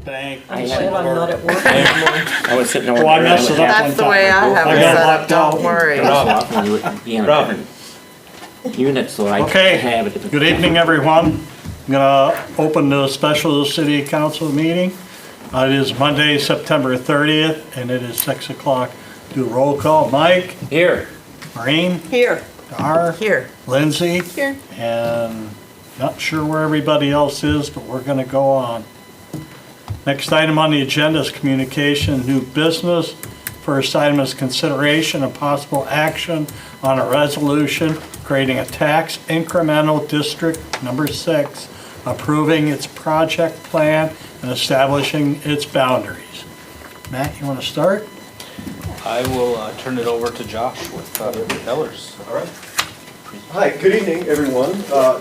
bank. I'm glad I'm not at work anymore. I was sitting over Oh, I there. messed it up That's one the time. way I have I it got set up, locked out. don't worry. Often you would be in a different unit, so I Okay, have a different. good evening, everyone. I'm gonna open the special city council meeting. It is Monday, September 30th, and it is 6 o'clock. Do roll call. Mike, Here. Maureen, Here, Dar, here. Lindsay, Here. and not sure where everybody else is, but we're gonna go on. Next item on the agenda is communication, new business. First item is consideration of possible action on a resolution creating a tax incremental district number 6, approving its project plan and establishing its boundaries. Matt, you want to start? I will turn it over to Josh with Ellers. All right. Hi, good evening, everyone.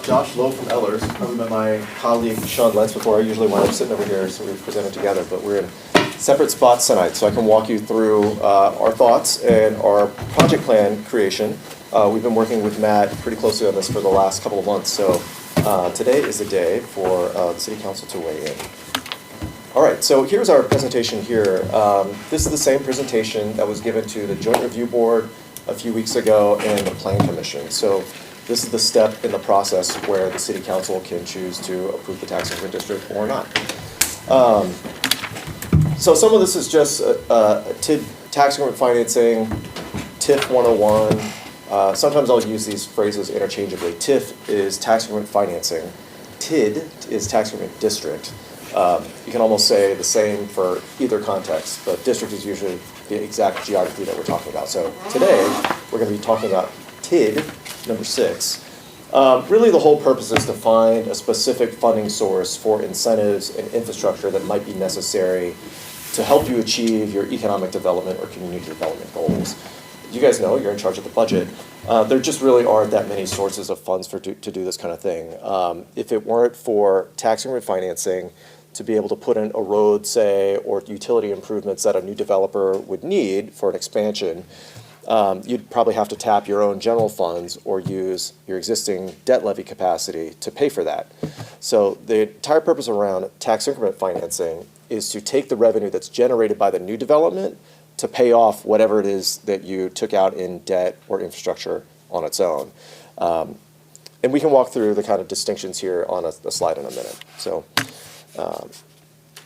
Josh Lowe from Ellers. I'm with my colleague Sean Lentz before. I usually wind up sitting over here, so we've presented together, but we're in separate spots tonight, so I can walk you through our thoughts and our project plan creation. We've been working with Matt pretty closely on this for the last couple of months, so today is the day for the City Council to weigh in. All right, so here's our presentation here. This is the same presentation that was given to the Joint Review Board a few weeks ago and the Plan Commission. So this is the step in the process where the City Council can choose to approve the tax increment district or not. So some of this is just TID, tax increment financing, TIF 101. Sometimes I'll use these phrases interchangeably. TIF is tax increment financing. TID is tax increment district. You can almost say the same for either context, but district is usually the exact geography that we're talking about. So today, we're going to be talking about TID, number 6. Really the whole purpose is to find a specific funding source for incentives and infrastructure that might be necessary to help you achieve your economic development or community development goals. You guys know you're in charge of the budget. There just really aren't that many sources of funds to do this kind of thing. If it weren't for tax increment financing, to be able to put in a road, say, or utility improvements that a new developer would need for an expansion, you'd probably have to tap your own general funds or use your existing debt levy capacity to pay for that. So the entire purpose around tax increment financing is to take the revenue that's generated by the new development to pay off whatever it is that you took out in debt or infrastructure on its own. And we can walk through the kind of distinctions here on a slide in a minute. So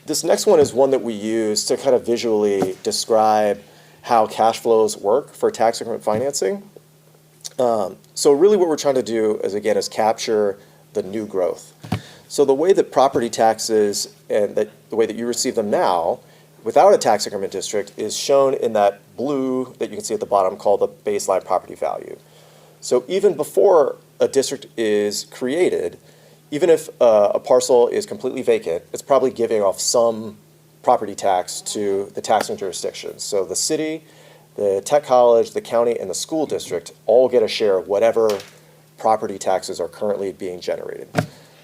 this next one is one that we use to kind of visually describe how cash flows work for tax increment financing. So really what we're trying to do is, again, is capture the new growth. So the way that property taxes and the way that you receive them now without a tax increment district is shown in that blue that you can see at the bottom called the baseline property value. So even before a district is created, even if a parcel is completely vacant, it's probably giving off some property tax to the taxing jurisdictions. So the city, the tech college, the county, and the school district all get a share of whatever property taxes are currently being generated.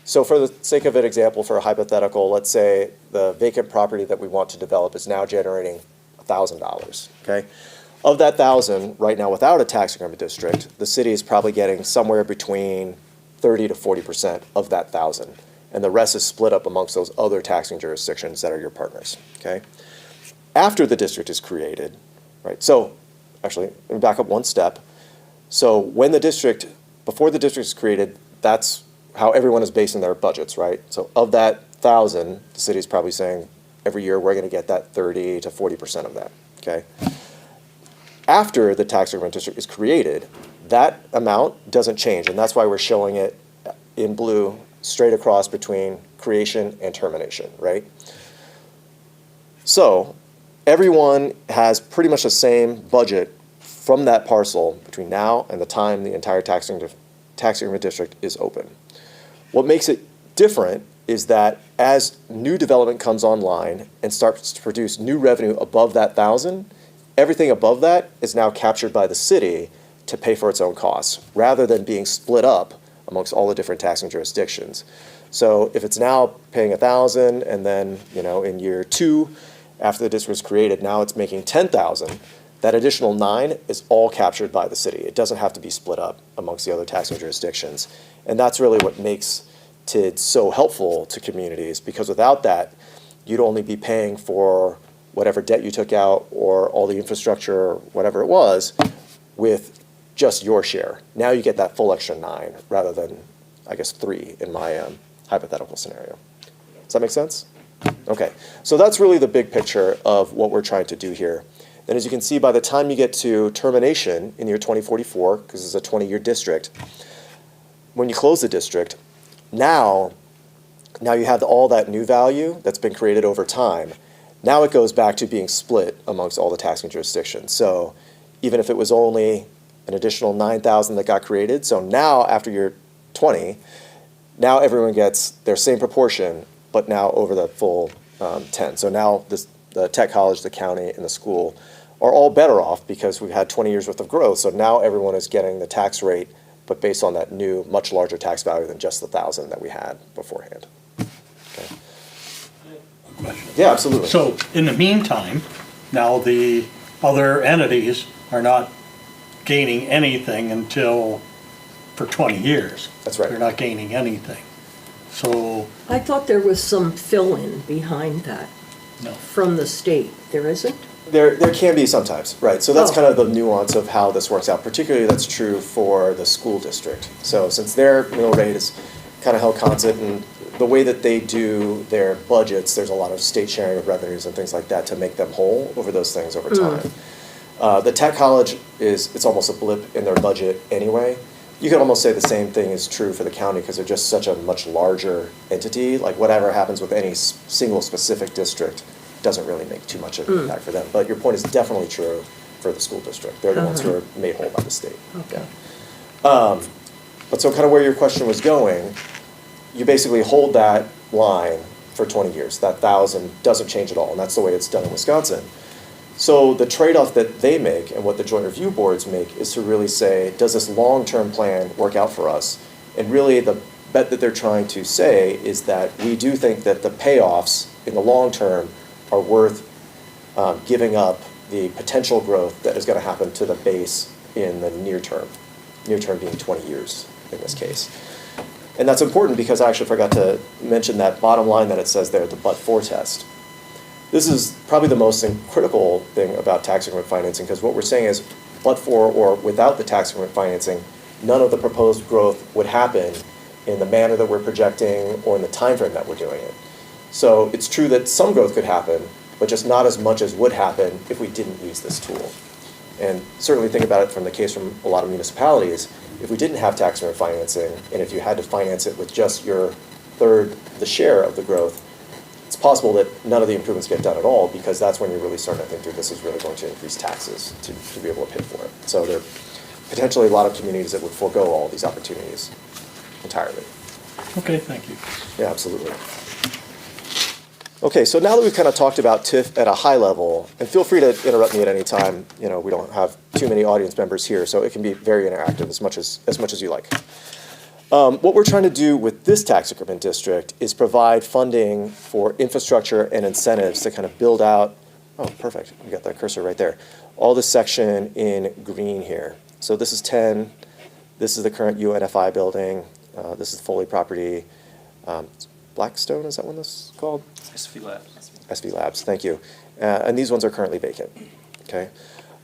So for the sake of an example, for a hypothetical, let's say the vacant property that we want to develop is now generating $1,000, okay? Of that $1,000, right now without a tax increment district, the city is probably getting somewhere between 30 to 40% of that $1,000. And the rest is split up amongst those other taxing jurisdictions that are your partners, okay? After the district is created, right? So actually, let me back up one step. So when the district, before the district is created, that's how everyone is basing their budgets, right? So of that 1,000, the city's probably saying every year we're going to get that 30 to 40% of that, okay? After the tax increment district is created, that amount doesn't change, and that's why we're showing it in blue straight across between creation and termination, right? So everyone has pretty much the same budget from that parcel between now and the time the entire tax increment district is open. What makes it different is that as new development comes online and starts to produce new revenue above that 1,000, everything above that is now captured by the city to pay for its own costs, rather than being split up amongst all the different taxing jurisdictions. So if it's now paying 1,000, and then in year 2, after the district was created, now it's making 10,000, that additional 9 is all captured by the city. It doesn't have to be split up amongst the other taxing jurisdictions. And that's really what makes TID so helpful to communities, because without that, you'd only be paying for whatever debt you took out or all the infrastructure, whatever it was, with just your share. Now you get that full extra 9 rather than, I guess, 3 in my hypothetical scenario. Does that make sense? Okay, so that's really the big picture of what we're trying to do here. And as you can see, by the time you get to termination in the year 2044, because it's a 20-year district, when you close the district, now you have all that new value that's been created over time. Now it goes back to being split amongst all the taxing jurisdictions. So even if it was only an additional 9,000 that got created, so now after year 20, now everyone gets their same proportion, but now over the full 10. So now the tech college, the county, and the school are all better off because we've had 20 years worth of growth. So now everyone is getting the tax rate, but based on that new, much larger tax value than just the 1,000 that we had beforehand. Okay. Yeah, absolutely. So in the meantime, now the other entities are not gaining anything until, for 20 years. That's right. They're not gaining anything. So, I thought there was some fill-in behind that no. from the state. There isn't? There can be sometimes, right. So that's Oh. kind of the nuance of how this works out. Particularly that's true for the school district. So since their mill rate is kind of held constant, and the way that they do their budgets, there's a lot of state sharing of revenues and things like that to make them whole over those things over time. The tech college it's almost a blip in their budget anyway. You could almost say the same thing is true for the county because they're just such a much larger entity. Like whatever happens with any single specific district doesn't really make too much of an impact for them. But your point is definitely true for the school district. They're the ones who are made whole by the state. Okay. Yeah. But so kind of where your question was going, you basically hold that line for 20 years. That 1,000 doesn't change at all, and that's the way it's done in Wisconsin. So the trade-off that they make and what the joint review boards make is to really say, does this long-term plan work out for us? And really the bet that they're trying to say is that we do think that the payoffs in the long term are worth giving up the potential growth that is going to happen to the base in the near term being 20 years in this case. And that's important because I actually forgot to mention that bottom line that it says there, the but-for test. This is probably the most critical thing about tax increment financing because what we're saying is but for or without the tax increment financing, none of the proposed growth would happen in the manner that we're projecting or in the time frame that we're doing it. So it's true that some growth could happen, but just not as much as would happen if we didn't use this tool. And certainly think about it from the case from a lot of municipalities. If we didn't have tax increment financing, and if you had to finance it with just your third, the share of the growth, it's possible that none of the improvements get done at all because that's when you're really starting to think through this is really going to increase taxes to be able to pay for it. So there are potentially a lot of communities that would forego all these opportunities entirely. Okay, thank you. Yeah, absolutely. Okay, so now that we've kind of talked about TIF at a high level, and feel free to interrupt me at any time. You know, we don't have too many audience members here, so it can be very interactive as much as you like. What we're trying to do with this tax increment district is provide funding for infrastructure and incentives to kind of build out, oh, perfect, we got that cursor right there, all this section in green here. So this is 10, this is the current UNFI building, this is Foley property, Blackstone, is that what this is called? SV Labs. SV Labs, thank you. And these ones are currently vacant, okay?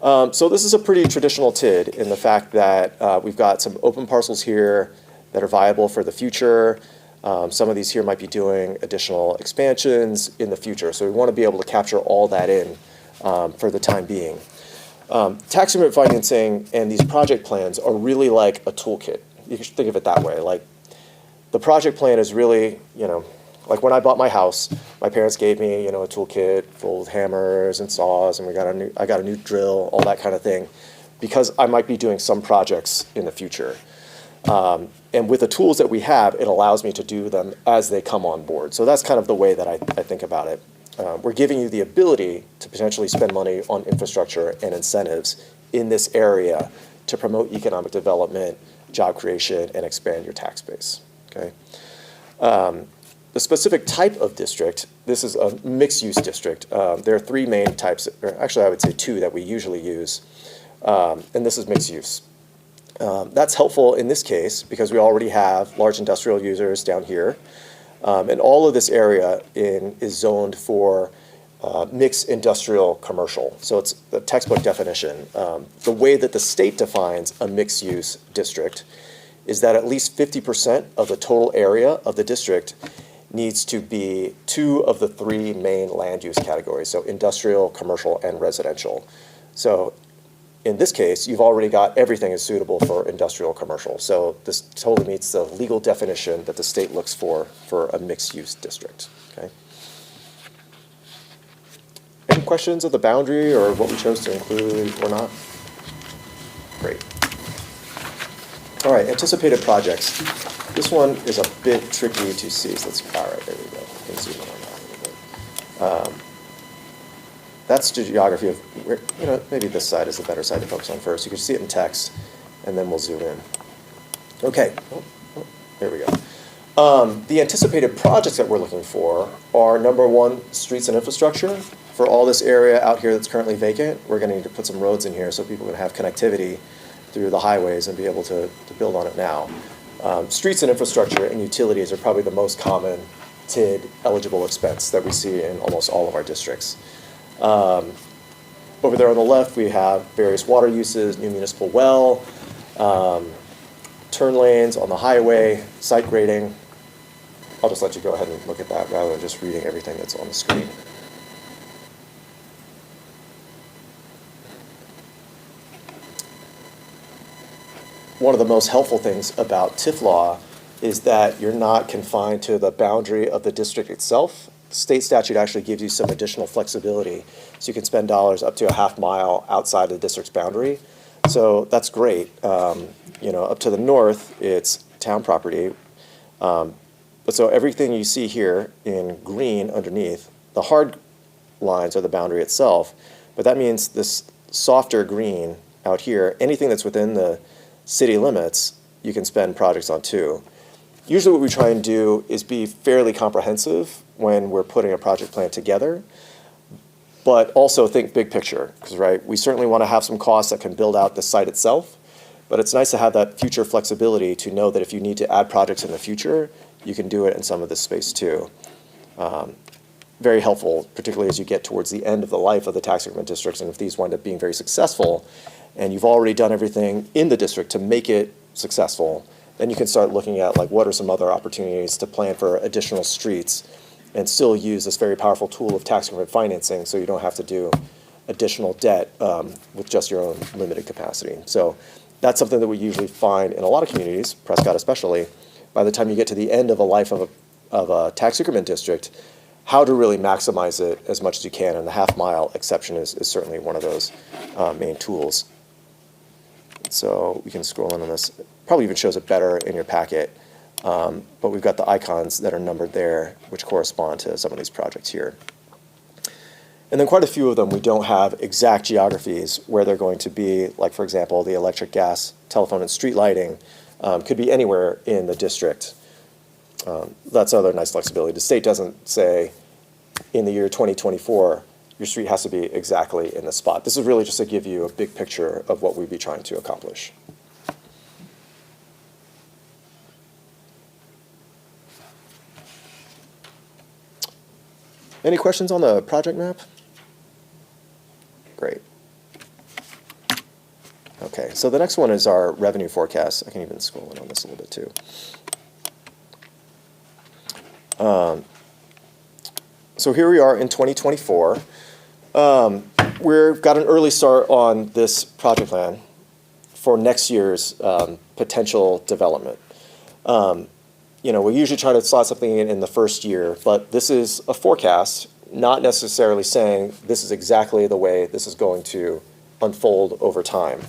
So this is a pretty traditional TID in the fact that we've got some open parcels here that are viable for the future. Some of these here might be doing additional expansions in the future. So we want to be able to capture all that in for the time being. Tax increment financing and these project plans are really like a toolkit. You can think of it that way. Like the project plan is really, you know, like when I bought my house, my parents gave me, you know, a toolkit full of hammers and saws, and I got a new drill, all that kind of thing, because I might be doing some projects in the future. And with the tools that we have, it allows me to do them as they come on board. So that's kind of the way that I think about it. We're giving you the ability to potentially spend money on infrastructure and incentives in this area to promote economic development, job creation, and expand your tax base. Okay. The specific type of district, this is a mixed-use district. There are three main types, or actually I would say two that we usually use, and this is mixed use. That's helpful in this case because we already have large industrial users down here. And all of this area is zoned for mixed industrial commercial. So it's the textbook definition. The way that the state defines a mixed-use district is that at least 50% of the total area of the district needs to be two of the three main land use categories, so industrial, commercial, and residential. So in this case, you've already got everything is suitable for industrial commercial. So this totally meets the legal definition that the state looks for a mixed-use district. Okay. Any questions of the boundary or what we chose to include or not? Great. All right, anticipated projects. This one is a bit tricky to see. So let's, all right, there we go. You can zoom in on that a little bit. That's the geography of, maybe this side is the better side to focus on first. You can see it in text, and then we'll zoom in. Okay, there we go. The anticipated projects that we're looking for are, number one, streets and infrastructure. For all this area out here that's currently vacant, we're going to need to put some roads in here so people can have connectivity through the highways and be able to build on it now. Streets and infrastructure and utilities are probably the most common TID eligible expense that we see in almost all of our districts. Over there on the left, we have various water uses, new municipal well, turn lanes on the highway, site grading. I'll just let you go ahead and look at that rather than just reading everything that's on the screen. One of the most helpful things about TIF law is that you're not confined to the boundary of the district itself. The state statute actually gives you some additional flexibility, so you can spend dollars up to a half mile outside the district's boundary. So that's great. Up to the north, it's town property. But so everything you see here in green underneath, the hard lines are the boundary itself, but that means this softer green out here, anything that's within the city limits, you can spend projects on too. Usually what we try and do is be fairly comprehensive when we're putting a project plan together, but also think big picture, because we certainly want to have some costs that can build out the site itself, but it's nice to have that future flexibility to know that if you need to add projects in the future, you can do it in some of this space too. Very helpful, particularly as you get towards the end of the life of the tax increment districts, and if these wind up being very successful, and you've already done everything in the district to make it successful, then you can start looking at what are some other opportunities to plan for additional streets and still use this very powerful tool of tax increment financing so you don't have to do additional debt with just your own limited capacity. So that's something that we usually find in a lot of communities, Prescott especially, by the time you get to the end of a life of a tax increment district, how to really maximize it as much as you can, and the half-mile exception is certainly one of those main tools. So we can scroll in on this. Probably even shows it better in your packet, but we've got the icons that are numbered there, which correspond to some of these projects here. And then quite a few of them, we don't have exact geographies where they're going to be, like, for example, the electric, gas, telephone, and street lighting could be anywhere in the district. That's another nice flexibility. The state doesn't say, in the year 2024, your street has to be exactly in the spot. This is really just to give you a big picture of what we'd be trying to accomplish. Any questions on the project map? Great. Okay, so the next one is our revenue forecast. I can even scroll in on this a little bit too. So here we are in 2024. We've got an early start on this project plan for next year's potential development. We usually try to slot something in the first year, but this is a forecast, not necessarily saying this is exactly the way this is going to unfold over time.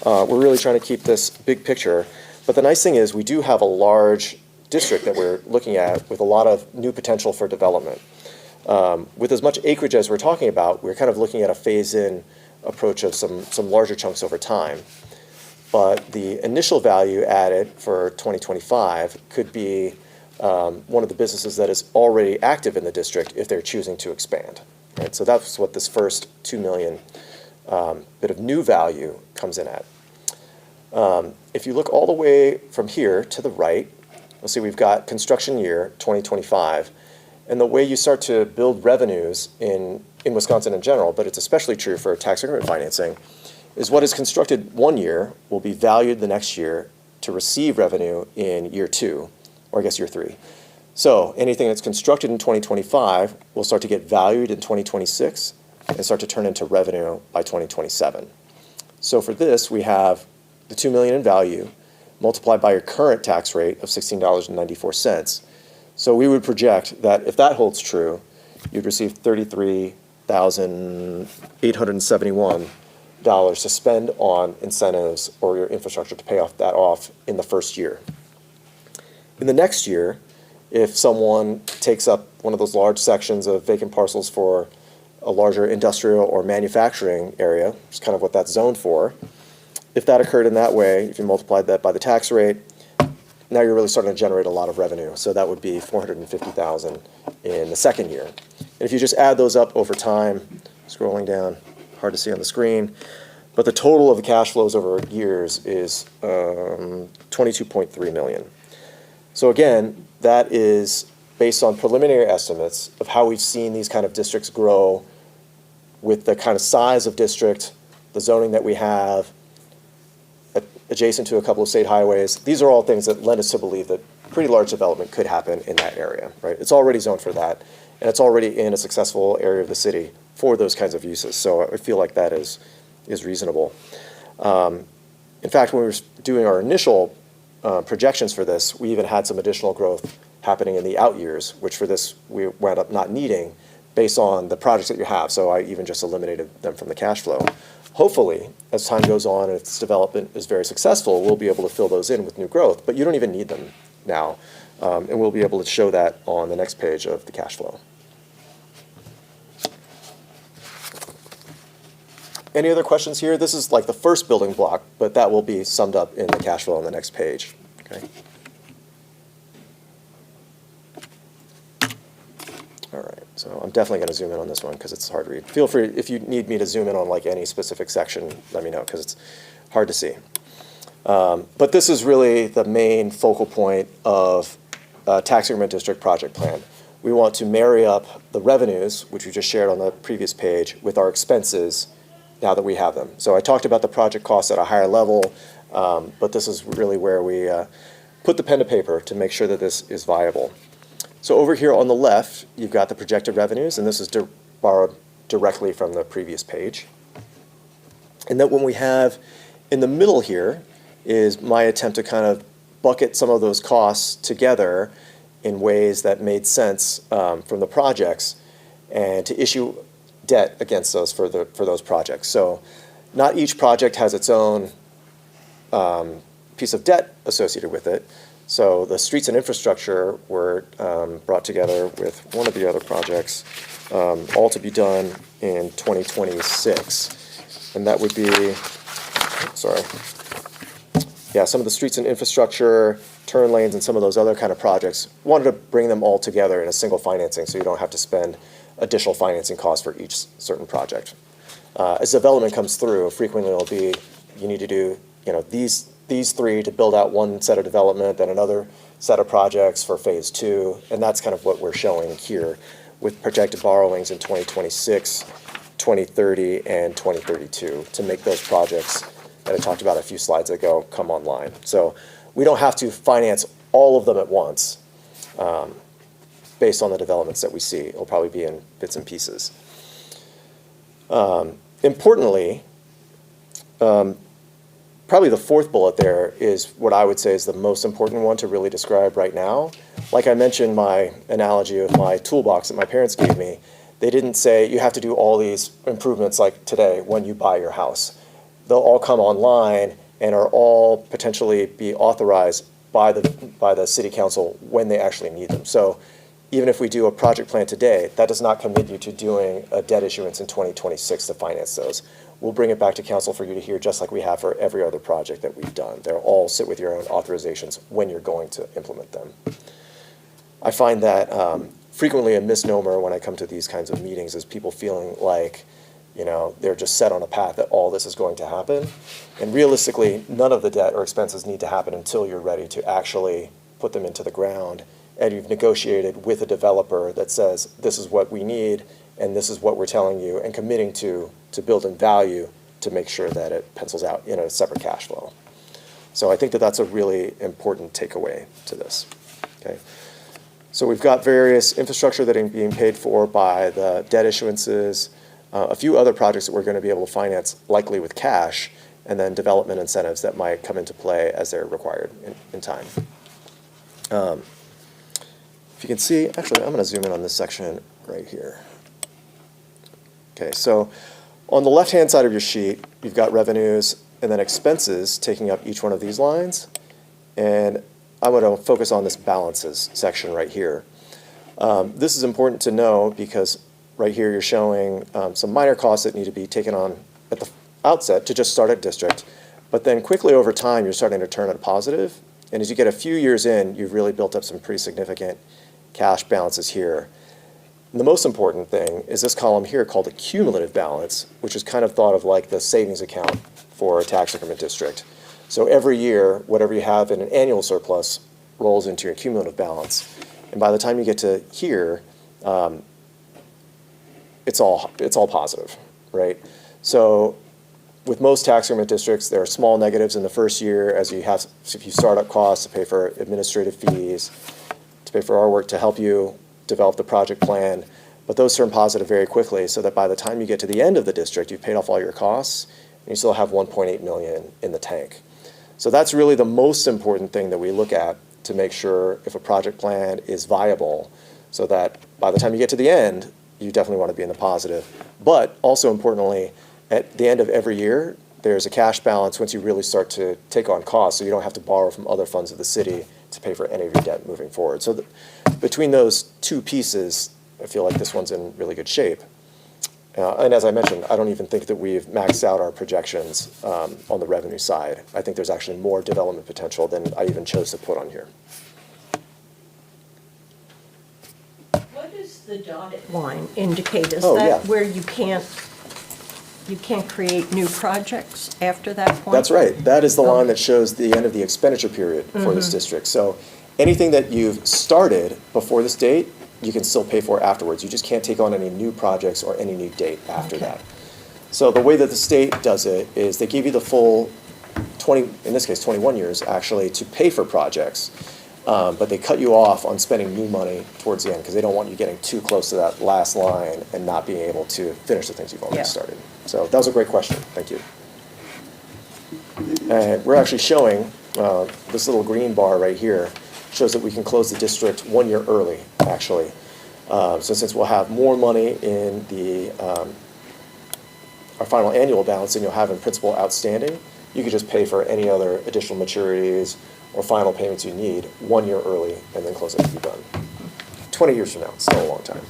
We're really trying to keep this big picture, but the nice thing is we do have a large district that we're looking at with a lot of new potential for development. With as much acreage as we're talking about, we're kind of looking at a phase-in approach of some larger chunks over time. But the initial value added for 2025 could be one of the businesses that is already active in the district if they're choosing to expand. Right? So that's what this first $2 million bit of new value comes in at. If you look all the way from here to the right, let's see, we've got construction year 2025, and the way you start to build revenues in Wisconsin in general, but it's especially true for tax increment financing, is what is constructed one year will be valued the next year to receive revenue in year 2, or I guess year 3. So anything that's constructed in 2025 will start to get valued in 2026 and start to turn into revenue by 2027. So for this, we have the $2 million in value multiplied by your current tax rate of $16.94. So we would project that if that holds true, you'd receive $33,871 to spend on incentives or your infrastructure to pay off that off in the first year. In the next year, if someone takes up one of those large sections of vacant parcels for a larger industrial or manufacturing area, which is kind of what that's zoned for, if that occurred in that way, if you multiplied that by the tax rate, now you're really starting to generate a lot of revenue. So that would be $450,000 in the second year. And if you just add those up over time, scrolling down, hard to see on the screen, but the total of the cash flows over years is $22.3 million. So again, that is based on preliminary estimates of how we've seen these kind of districts grow with the kind of size of district, the zoning that we have, adjacent to a couple of state highways. These are all things that lend us to believe that pretty large development could happen in that area, right? It's already zoned for that, and it's already in a successful area of the city for those kinds of uses. So I feel like that is reasonable. In fact, when we were doing our initial projections for this, we even had some additional growth happening in the out years, which for this we wound up not needing based on the projects that you have. So I even just eliminated them from the cash flow. Hopefully, as time goes on and its development is very successful, we'll be able to fill those in with new growth, but you don't even need them now. And we'll be able to show that on the next page of the cash flow. Any other questions here? This is like the first building block, but that will be summed up in the cash flow on the next page. Okay. All right, so I'm definitely going to zoom in on this one because it's hard to read. Feel free, if you need me to zoom in on like any specific section, let me know because it's hard to see. But this is really the main focal point of tax increment district project plan. We want to marry up the revenues, which we just shared on the previous page, with our expenses now that we have them. So I talked about the project costs at a higher level, but this is really where we put the pen to paper to make sure that this is viable. So over here on the left, you've got the projected revenues, and this is borrowed directly from the previous page. And then when we have in the middle here is my attempt to kind of bucket some of those costs together in ways that made sense from the projects and to issue debt against those for those projects. So not each project has its own piece of debt associated with it. So the streets and infrastructure were brought together with one of the other projects, all to be done in 2026. And that would be, some of the streets and infrastructure, turn lanes, and some of those other kind of projects, wanted to bring them all together in a single financing so you don't have to spend additional financing costs for each certain project. As development comes through, frequently it'll be, you need to do, these three to build out one set of development, then another set of projects for phase 2, and that's kind of what we're showing here with projected borrowings in 2026, 2030, and 2032 to make those projects that I talked about a few slides ago come online. So we don't have to finance all of them at once based on the developments that we see. It'll probably be in bits and pieces. Importantly, probably the fourth bullet there is what I would say is the most important one to really describe right now. Like I mentioned, my analogy of my toolbox that my parents gave me, they didn't say you have to do all these improvements like today when you buy your house. They'll all come online and are all potentially be authorized by the city council when they actually need them. So even if we do a project plan today, that does not commit you to doing a debt issuance in 2026 to finance those. We'll bring it back to council for you to hear, just like we have for every other project that we've done. They'll all sit with your own authorizations when you're going to implement them. I find that frequently a misnomer when I come to these kinds of meetings is people feeling like, they're just set on a path that all this is going to happen. And realistically, none of the debt or expenses need to happen until you're ready to actually put them into the ground, and you've negotiated with a developer that says, this is what we need, and this is what we're telling you, and committing to build in value to make sure that it pencils out in a separate cash flow. So I think that that's a really important takeaway to this, okay? So we've got various infrastructure that are being paid for by the debt issuances, a few other projects that we're going to be able to finance likely with cash, and then development incentives that might come into play as they're required in time. If you can see, actually, I'm going to zoom in on this section right here. Okay, so on the left-hand side of your sheet, you've got revenues and then expenses taking up each one of these lines. And I'm going to focus on this balances section right here. This is important to know because right here you're showing some minor costs that need to be taken on at the outset to just start a district. But then quickly over time, you're starting to turn it positive. And as you get a few years in, you've really built up some pretty significant cash balances here. And the most important thing is this column here called a cumulative balance, which is kind of thought of like the savings account for a tax increment district. So every year, whatever you have in an annual surplus rolls into your cumulative balance. And by the time you get to here, it's all positive, right? So with most tax increment districts, there are small negatives in the first year as you have a few startup costs to pay for administrative fees, to pay for our work to help you develop the project plan. But those turn positive very quickly so that by the time you get to the end of the district, you've paid off all your costs and you still have 1.8 million in the tank. So that's really the most important thing that we look at to make sure if a project plan is viable so that by the time you get to the end, you definitely want to be in the positive. But also importantly, at the end of every year, there's a cash balance once you really start to take on costs so you don't have to borrow from other funds of the city to pay for any of your debt moving forward. So between those two pieces, I feel like this one's in really good shape. And as I mentioned, I don't even think that we've maxed out our projections on the revenue side. I think there's actually more development potential than I even chose to put on here. What does the dotted line indicate? Is Oh, that yeah. where you can't create new projects after that point? That's right. That is the Oh. line that shows the end of the expenditure period for this district. So anything that you've started before this date, you can still pay for afterwards. You just can't take on any new projects or any new date after that. So the way that the state does it is they give you the full 20, in this case 21 years actually, to pay for projects. But they cut you off on spending new money towards the end because they don't want you getting too close to that last line and not being able to finish the things you've already Yeah. started. So that was a great question. Thank you. And we're actually showing this little green bar right here shows that we can close the district 1 year early, actually. So since we'll have more money in the our final annual balance than you'll have in principal outstanding, you could just pay for any other additional maturities or final payments you need 1 year early and then close it and be done. 20 years from now, it's still a long time.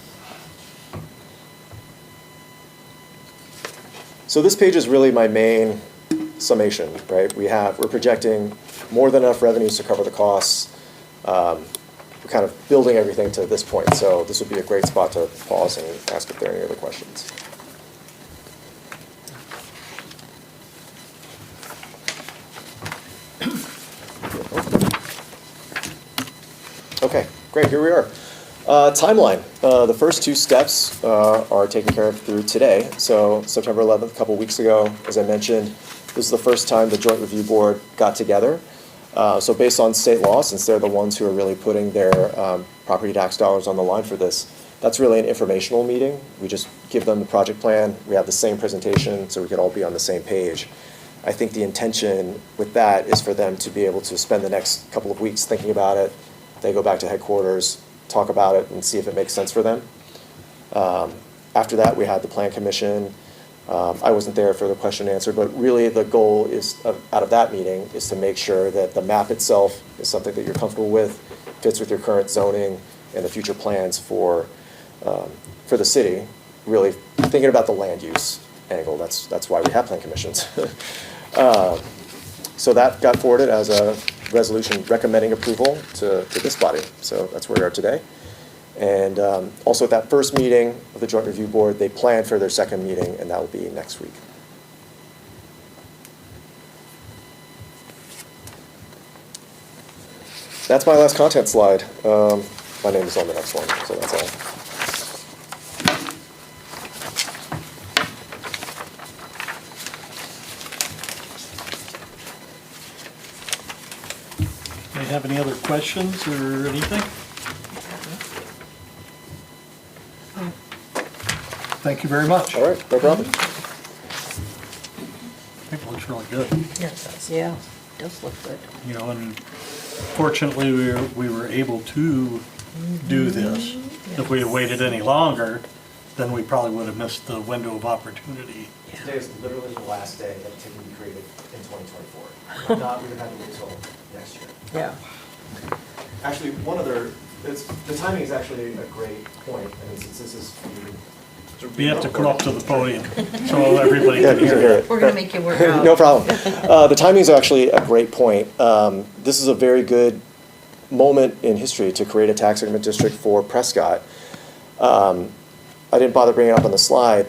So this page is really my main summation, right? We're projecting more than enough revenues to cover the costs. We're kind of building everything to this point, so this would be a great spot to pause and ask if there are any other questions. Okay, great, here we are. Timeline. The first two steps are taken care of through today. So September 11th, a couple weeks ago, as I mentioned, this is the first time the Joint Review Board got together. So based on state law, since they're the ones who are really putting their property tax dollars on the line for this, that's really an informational meeting. We just give them the project plan. We have the same presentation so we could all be on the same page. I think the intention with that is for them to be able to spend the next couple of weeks thinking about it. They go back to headquarters, talk about it, and see if it makes sense for them. After that, we had the Plan Commission. I wasn't there for the question and answer, but really the goal is out of that meeting is to make sure that the map itself is something that you're comfortable with, fits with your current zoning and the future plans for the city. Really thinking about the land use angle. That's why we have Plan Commissions. So that got forwarded as a resolution recommending approval to this body. So that's where we are today. And also at that first meeting of the Joint Review Board, they planned for their second meeting, and that will be next week. that's my last content slide. My name is on the next one, so that's all. Do you have any other questions or anything? Thank you very much. All right, no problem. I think it looks really good. Yeah, it does. Yeah, it does look good. You know, and fortunately, we were able to do this. If we had waited any longer, then we probably would have missed the window of opportunity. Today is literally the last day that TID will be created in 2024. If not, we would have to wait until next year. Yeah. Actually, the timing is actually a great point. I mean, since this is. We have to come up to the podium so everybody can hear it. We're gonna make you work out. No problem. The timing is actually a great point. This is a very good moment in history to create a tax increment district for Prescott. I didn't bother bringing it up on the slide.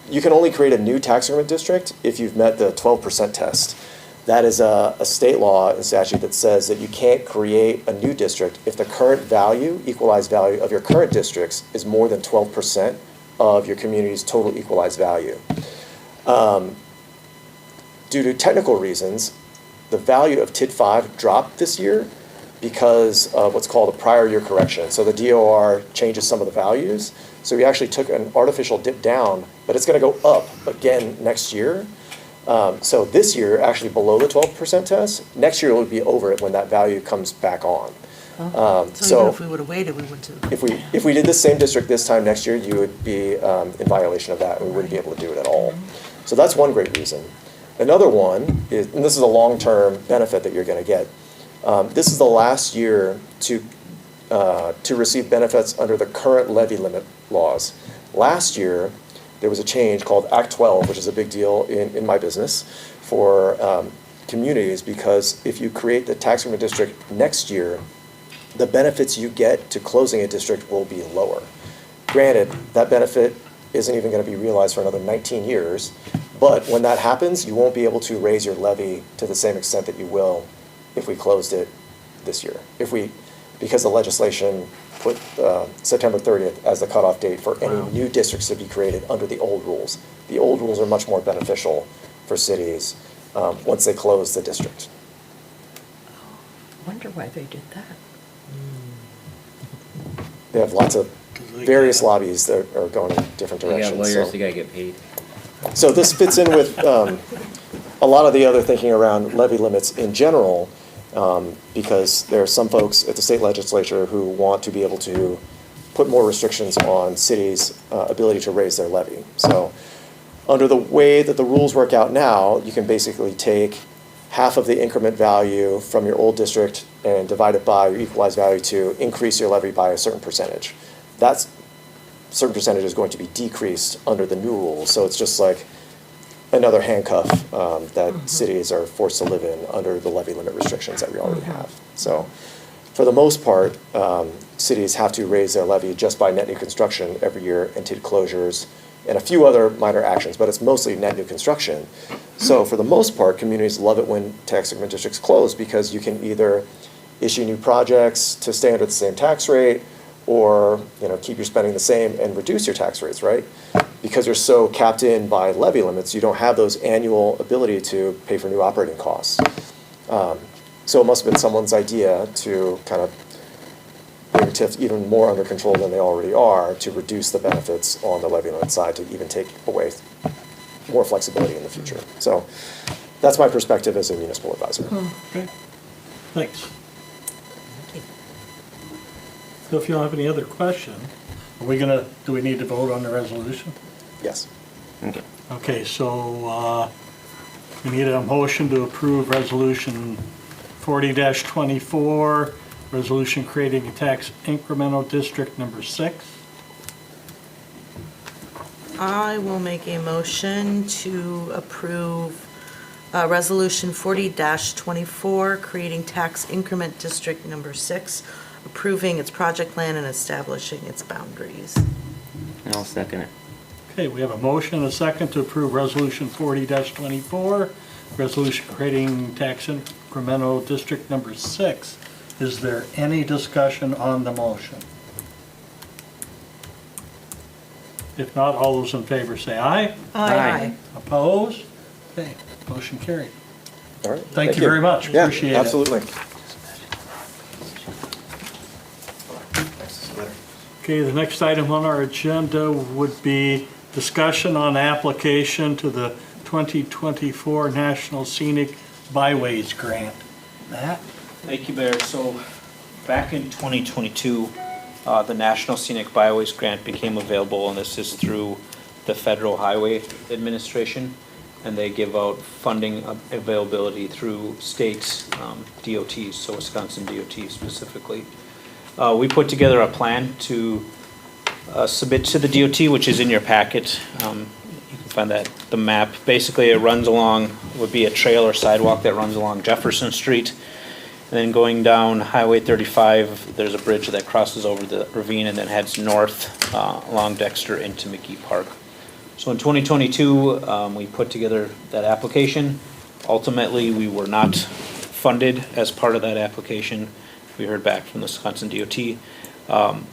You can only create a new tax increment district if you've met the 12% test. That is a state law and statute that says that you can't create a new district if the current value, equalized value of your current districts is more than 12% of your community's total equalized value. Due to technical reasons, the value of TID 5 dropped this year because of what's called a prior year correction. So the DOR changes some of the values. So we actually took an artificial dip down, but it's going to go up again next year. So this year, actually below the 12% test. Next year, it will be over it when that value comes back on. So even if we would have waited, we wouldn't have. If we did the same district this time next year, you would be in violation of that, and we wouldn't be able to do it at all. So that's one great reason. Another one is, and this is a long-term benefit that you're going to get. This is the last year to receive benefits under the current levy limit laws. Last year, there was a change called Act 12, which is a big deal in my business for communities, because if you create the tax increment district next year, the benefits you get to closing a district will be lower. Granted, that benefit isn't even going to be realized for another 19 years, but when that happens, you won't be able to raise your levy to the same extent that you will if we closed it this year. Because the legislation put September 30th as the cutoff date for any new districts to be created under the old rules. The old rules are much more beneficial for cities once they close the district. Wonder why they did that. They have lots of various lobbies that are going in different You directions. got lawyers, so. you gotta get paid. So this fits in with a lot of the other thinking around levy limits in general, because there are some folks at the state legislature who want to be able to put more restrictions on cities' ability to raise their levy. So under the way that the rules work out now, you can basically take half of the increment value from your old district and divide it by your equalized value to increase your levy by a certain percentage. That certain percentage is going to be decreased under the new rules. So it's just like another handcuff that cities are forced to live in under the levy limit restrictions that we already have. So for the most part, cities have to raise their levy just by net new construction every year, and TID closures, and a few other minor actions, but it's mostly net new construction. So for the most part, communities love it when tax increment districts close, because you can either issue new projects to stay under the same tax rate, or keep your spending the same and reduce your tax rates, right? Because you're so capped in by levy limits, you don't have those annual ability to pay for new operating costs. So it must have been someone's idea to kind of bring TIF even more under control than they already are, to reduce the benefits on the levy limit side, to even take away more flexibility in the future. So that's my perspective as a municipal advisor. Okay, thanks. So if you don't have any other questions, do we need to vote on the resolution? Yes. Okay. Okay, so we need a motion to approve resolution 40-24, resolution creating a tax incremental district number 6. I will make a motion to approve Resolution 40-24, creating tax increment district number 6, approving its project plan and establishing its boundaries. And I'll second it. Okay, we have a motion and a second to approve resolution 40-24, resolution creating tax incremental district number 6. Is there any discussion on the motion? If not, all those in favor say aye. Aye. Opposed? Okay, motion carried. All right. Thank you very much. Yeah, Appreciate it. absolutely. Okay, the next item on our agenda would be discussion on application to the 2024 National Scenic Byways Grant. Matt? Thank you, Bear. So back in 2022, the National Scenic Byways Grant became available, and this is through the Federal Highway Administration, and they give out funding availability through state DOTs, so Wisconsin DOT specifically. We put together a plan to submit to the DOT, which is in your packet. You can find that, the map. Basically, it runs along, would be a trail or sidewalk that runs along Jefferson Street. And then going down Highway 35, there's a bridge that crosses over the ravine and then heads north along Dexter into McGee Park. So in 2022, we put together that application. Ultimately, we were not funded as part of that application. We heard back from the Wisconsin DOT.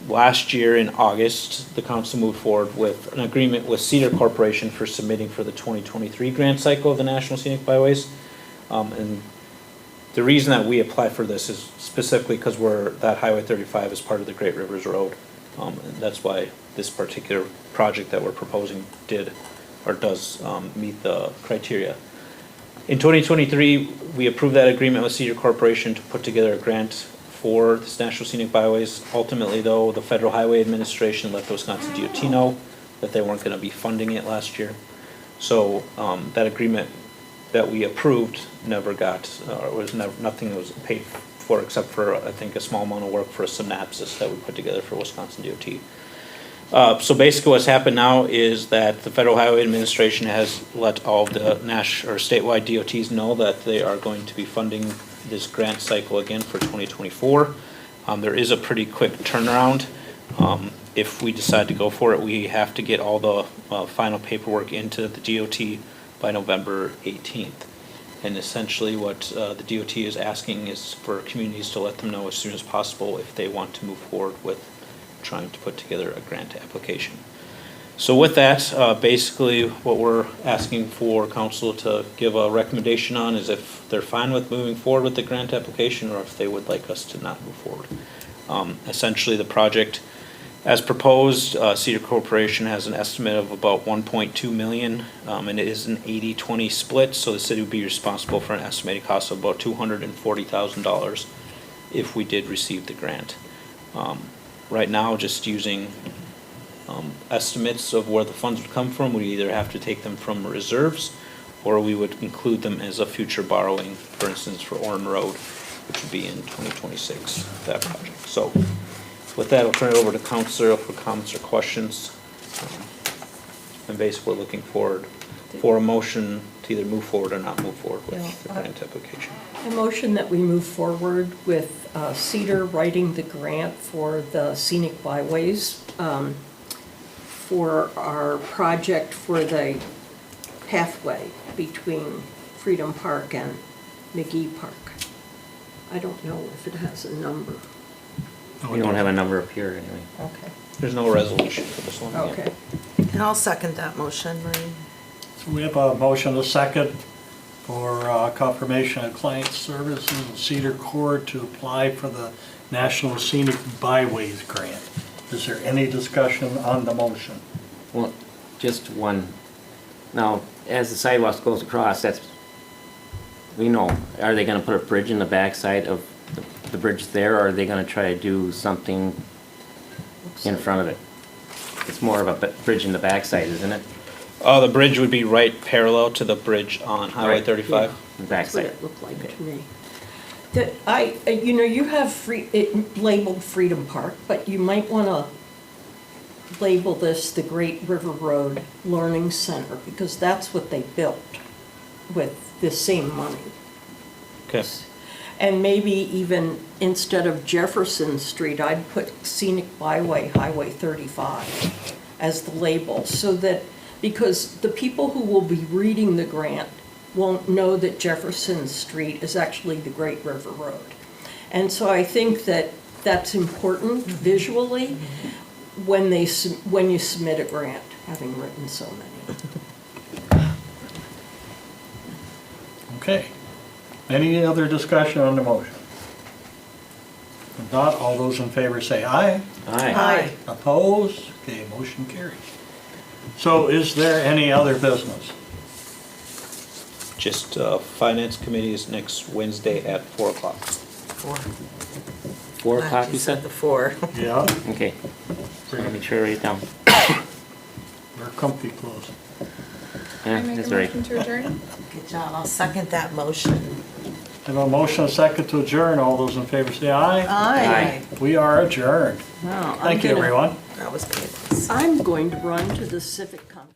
Last year in August, the council moved forward with an agreement with Cedar Corporation for submitting for the 2023 grant cycle of the National Scenic Byways. And the reason that we apply for this is specifically because that Highway 35 is part of the Great Rivers Road. And that's why this particular project that we're proposing does meet the criteria. In 2023, we approved that agreement with Cedar Corporation to put together a grant for this National Scenic Byways. Ultimately, though, the Federal Highway Administration let the Wisconsin DOT know that they weren't going to be funding it last year. So that agreement that we approved never got, nothing was paid for except for, I think, a small amount of work for a synopsis that we put together for Wisconsin DOT. So basically what's happened now is that the Federal Highway Administration has let all of the national or statewide DOTs know that they are going to be funding this grant cycle again for 2024. There is a pretty quick turnaround. If we decide to go for it, we have to get all the final paperwork into the DOT by November 18th. And essentially what the DOT is asking is for communities to let them know as soon as possible if they want to move forward with trying to put together a grant application. So with that, basically what we're asking for council to give a recommendation on is if they're fine with moving forward with the grant application or if they would like us to not move forward. Essentially the project as proposed, Cedar Corporation has an estimate of about 1.2 million, and it is an 80-20 split, so the city would be responsible for an estimated cost of about $240,000 if we did receive the grant. Right now, just using estimates of where the funds would come from, we either have to take them from reserves or we would include them as a future borrowing, for instance, for Orton Road, which would be in 2026, that project. So with that, I'll turn it over to Councilor for comments or questions. And basically we're looking forward for a motion to either move forward or not move forward with the grant application. A motion that we move forward with Cedar writing the grant for the scenic byways for our project for the pathway between Freedom Park and McGee Park. I don't know if it has a number. We don't have a number up here anyway. Okay. There's no resolution for this one. yet. Okay. And I'll second that motion, Marie. So we have a motion, a second, for confirmation of client services and Cedar Corps to apply for the National Scenic Byways Grant. Is there any discussion on the motion? Well, just one. Now, as the sidewalk goes across, we know, are they gonna put a bridge in the backside of the bridge there, or are they gonna try to do something in front of it? It's more of a bridge in the backside, isn't it? The bridge would be right parallel to the bridge on Highway Right. 35. The That's what backside. it looked like to me. You have it labeled Freedom Park, but you might want to label this the Great River Road Learning Center, because that's what they built with the same money. Okay. And maybe even instead of Jefferson Street, I'd put Scenic Byway, Highway 35 as the label, so that, because the people who will be reading the grant won't know that Jefferson Street is actually the Great River Road. And so I think that that's important visually when when you submit a grant, having written so many. Okay. Any other discussion on the motion? If not, all those in favor say aye. Aye. Opposed? Okay, motion carries. So is there any other business? Just, Finance Committee is next Wednesday at 4 o'clock. 4. 4 o'clock, you said? The 4. Yeah, Okay. So make sure to write it down. we're comfy close. Yeah, I make that's a right. motion to adjourn? Good job, I'll second that motion. Have a motion, a second to adjourn. All those in favor say aye. Aye. We are adjourned. Wow, Thank you, everyone. That was painless. I'm going to run to the Civic Conference.